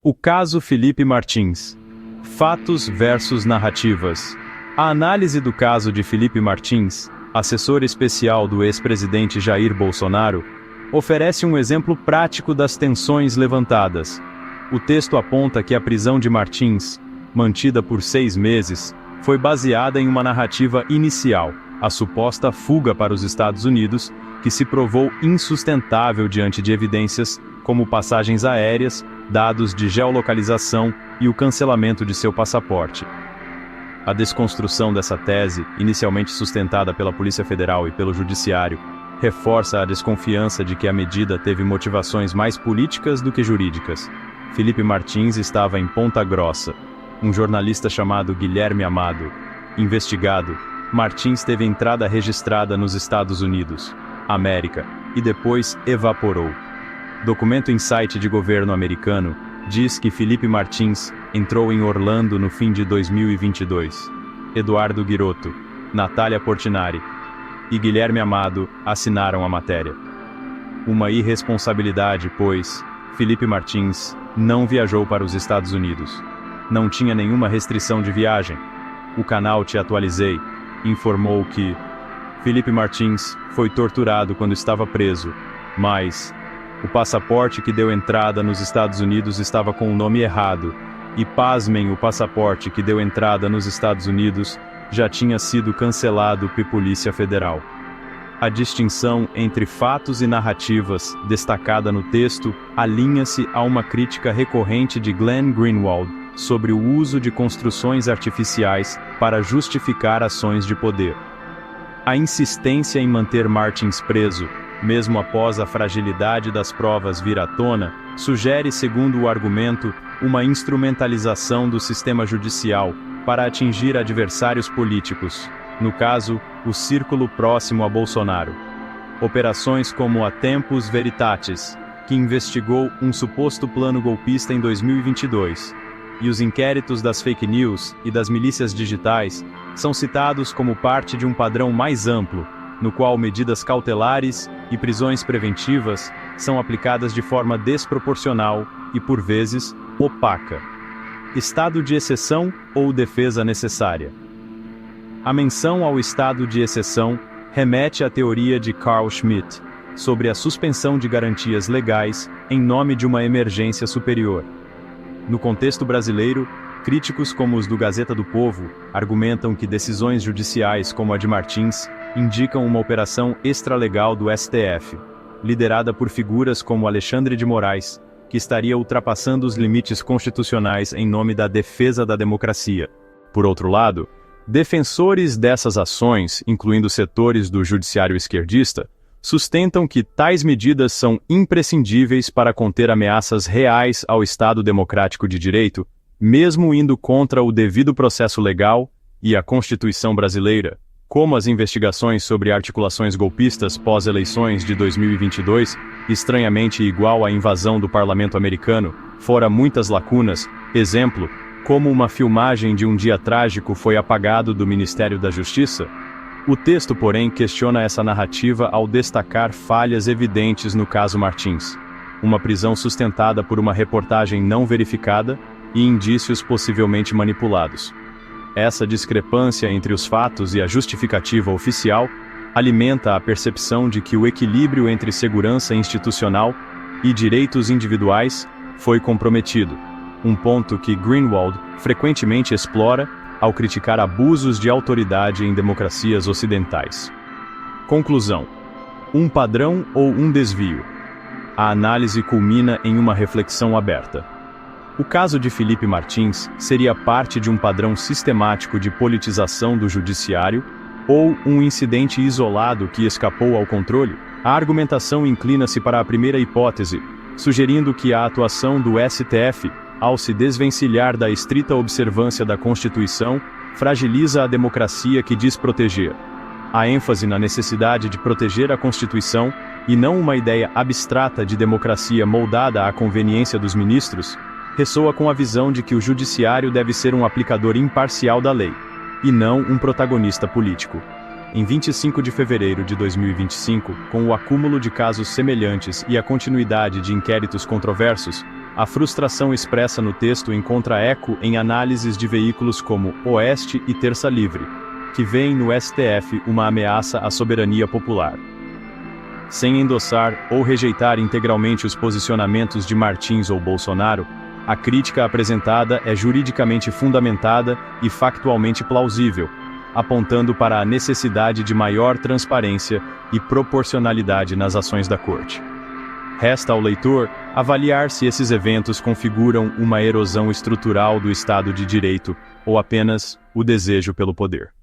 O caso Felipe Martins. Fatos versus narrativas. A análise do caso de Felipe Martins, assessor especial do ex-presidente Jair Bolsonaro, oferece um exemplo prático das tensões levantadas. O texto aponta que a prisão de Martins, mantida por 6 meses, foi baseada em uma narrativa inicial, a suposta fuga para os Estados Unidos, que se provou insustentável diante de evidências como passagens aéreas, dados de geolocalização e o cancelamento de seu passaporte. A desconstrução dessa tese, inicialmente sustentada pela Polícia Federal e pelo Judiciário, reforça a desconfiança de que a medida teve motivações mais políticas do que jurídicas. Felipe Martins estava em Ponta Grossa. Um jornalista chamado Guilherme Amado. Investigado, Martins teve entrada registrada nos Estados Unidos, América, e depois evaporou. Documento em site de governo americano diz que Felipe Martins entrou em Orlando no fim de 2022. Eduardo Guirotto, Natália Portinari e Guilherme Amado assinaram a matéria. Uma irresponsabilidade, pois Felipe Martins não viajou para os Estados Unidos. Não tinha nenhuma restrição de viagem. O canal Te Atualizei informou que Felipe Martins foi torturado quando estava preso, mas o passaporte que deu entrada nos Estados Unidos estava com o nome errado, e pasmem, o passaporte que deu entrada nos Estados Unidos já tinha sido cancelado pela Polícia Federal. A distinção entre fatos e narrativas, destacada no texto, alinha-se a uma crítica recorrente de Glenn Greenwald sobre o uso de construções artificiais para justificar ações de poder. A insistência em manter Martins preso, mesmo após a fragilidade das provas vir à tona, sugere, segundo o argumento, uma instrumentalização do sistema judicial para atingir adversários políticos, no caso, o círculo próximo a Bolsonaro. Operações como a Tempus Veritatis, que investigou um suposto plano golpista em 2022, e os inquéritos das fake news e das milícias digitais são citados como parte de um padrão mais amplo, no qual medidas cautelares e prisões preventivas são aplicadas de forma desproporcional e, por vezes, opaca. Estado de exceção ou defesa necessária? A menção ao estado de exceção remete à teoria de Carl Schmitt sobre a suspensão de garantias legais em nome de uma emergência superior. No contexto brasileiro, críticos como os do Gazeta do Povo argumentam que decisões judiciais como a de Martins indicam uma operação extralegal do STF, liderada por figuras como Alexandre de Moraes, que estaria ultrapassando os limites constitucionais em nome da defesa da democracia. Por outro lado, defensores dessas ações, incluindo setores do judiciário esquerdista, sustentam que tais medidas são imprescindíveis para conter ameaças reais ao Estado democrático de direito, mesmo indo contra o devido processo legal e a Constituição brasileira, como as investigações sobre articulações golpistas pós-eleições de 2022, estranhamente igual à invasão do parlamento americano, fora muitas lacunas, exemplo, como uma filmagem de um dia trágico foi apagado do Ministério da Justiça. O texto, porém, questiona essa narrativa ao destacar falhas evidentes no caso Martins, uma prisão sustentada por uma reportagem não verificada e indícios possivelmente manipulados. Essa discrepância entre os fatos e a justificativa oficial alimenta a percepção de que o equilíbrio entre segurança institucional e direitos individuais foi comprometido, um ponto que Greenwald frequentemente explora ao criticar abusos de autoridade em democracias ocidentais. Conclusão: um padrão ou um desvio? A análise culmina em uma reflexão aberta. O caso de Felipe Martins seria parte de um padrão sistemático de politização do judiciário ou um incidente isolado que escapou ao controle? A argumentação inclina-se para a primeira hipótese, sugerindo que a atuação do STF, ao se desvencilhar da estrita observância da Constituição, fragiliza a democracia que diz proteger. A ênfase na necessidade de proteger a Constituição, e não uma ideia abstrata de democracia moldada à conveniência dos ministros, ressoa com a visão de que o judiciário deve ser um aplicador imparcial da lei, e não um protagonista político. em 25 de fevereiro de 2025, com o acúmulo de casos semelhantes e a continuidade de inquéritos controversos, a frustração expressa no texto encontra eco em análises de veículos como Oeste e Terça Livre, que veem no STF uma ameaça à soberania popular. Sem endossar ou rejeitar integralmente os posicionamentos de Martins ou Bolsonaro, a crítica apresentada é juridicamente fundamentada e factualmente plausível, apontando para a necessidade de maior transparência e proporcionalidade nas ações da Corte. Resta ao leitor avaliar se esses eventos configuram uma erosão estrutural do Estado de Direito ou apenas o desejo pelo poder.